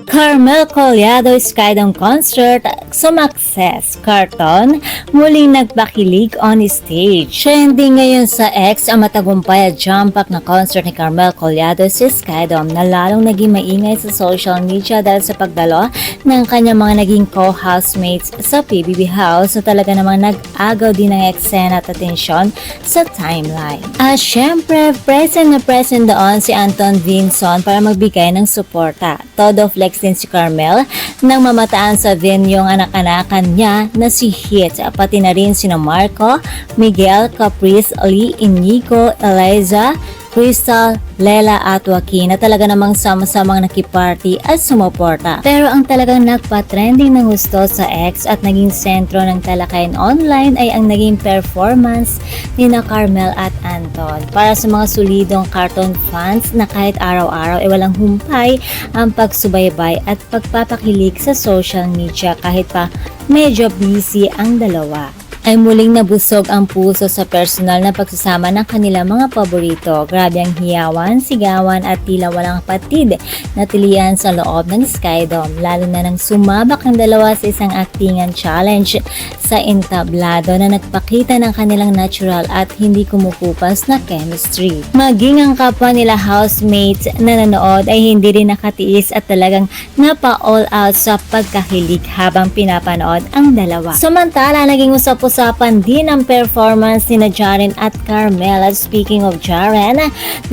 Carmel Collado Skydome Concert sumakses. Carton muling nagpakilig on stage. Trending ngayon sa X ang matagumpay at jump-up na concert ni Carmel Collado sa Skydome na lalong naging maingay sa social media dahil sa pagdalo ng kanyang mga naging co-housemates sa PBB House na talaga namang nag-agaw din ng eksena at atensyon sa timeline. At syempre, present na present doon si Anton Vinson para magbigay ng suporta. Todo flex din si Carmel nang mamataan sa venue ang anak-anakan niya na si Hit, pati na rin sina Marco, Miguel, Caprice, Lee, Inigo, Eliza, Crystal, Lela at Joaquin na talaga namang sama-samang nakiparty at sumuporta. Pero ang talagang nagpa-trending ng gusto sa X at naging sentro ng talakayan online ay ang naging performance ni na Carmel at Anton. Para sa mga solidong cartoon fans na kahit araw-araw ay walang humpay ang pagsubaybay at pagpapakilig sa social media kahit pa medyo busy ang dalawa, ay muling nabusog ang puso sa personal na pagsasama ng kanilang mga paborito. Grabe ang hiyawan, sigawan at tila walang patid na tilian sa loob ng Skydome, lalo na nang sumabak ang dalawa sa isang actingan challenge sa entablado na nagpakita ng kanilang natural at hindi kumukupas na chemistry. Maging ang kapwa nila housemates na nanood ay hindi rin nakatiis at talagang napa-all out sa pagkahilig habang pinapanood ang dalawa. Samantala, naging usapan din ang performance ni na Jaren at Carmel. At speaking of Jaren,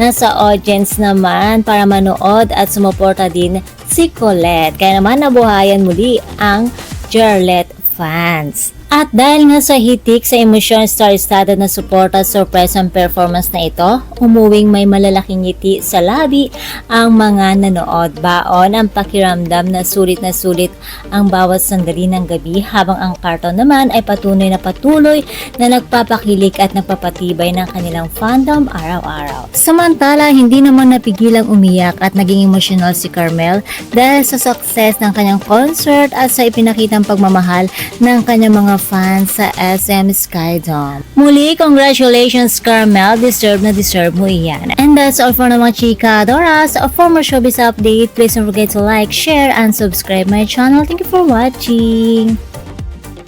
nasa audience naman para manood at sumuporta din si Colette. Kaya naman nabuhayan muli ang Jarlette fans. At dahil nga sa hitik sa emosyon star-studded na support at surprise ang performance na ito, umuwing may malalaking ngiti sa labi ang mga nanood. Baon ang pakiramdam na sulit ang bawat sandali ng gabi, habang ang cartoon naman ay patuloy na nagpapakilig at nagpapatibay ng kanilang fandom araw-araw. Samantala, hindi naman napigilang umiyak at naging emotional si Carmel dahil sa success ng kanyang concert at sa ipinakitang pagmamahal ng kanyang mga fans sa SM Skydome. Muli, congratulations Carmel, deserve mo iyan. And that's all for mga chika Doras. For more showbiz update, please don't forget to like, share, and subscribe my channel. Thank you for watching.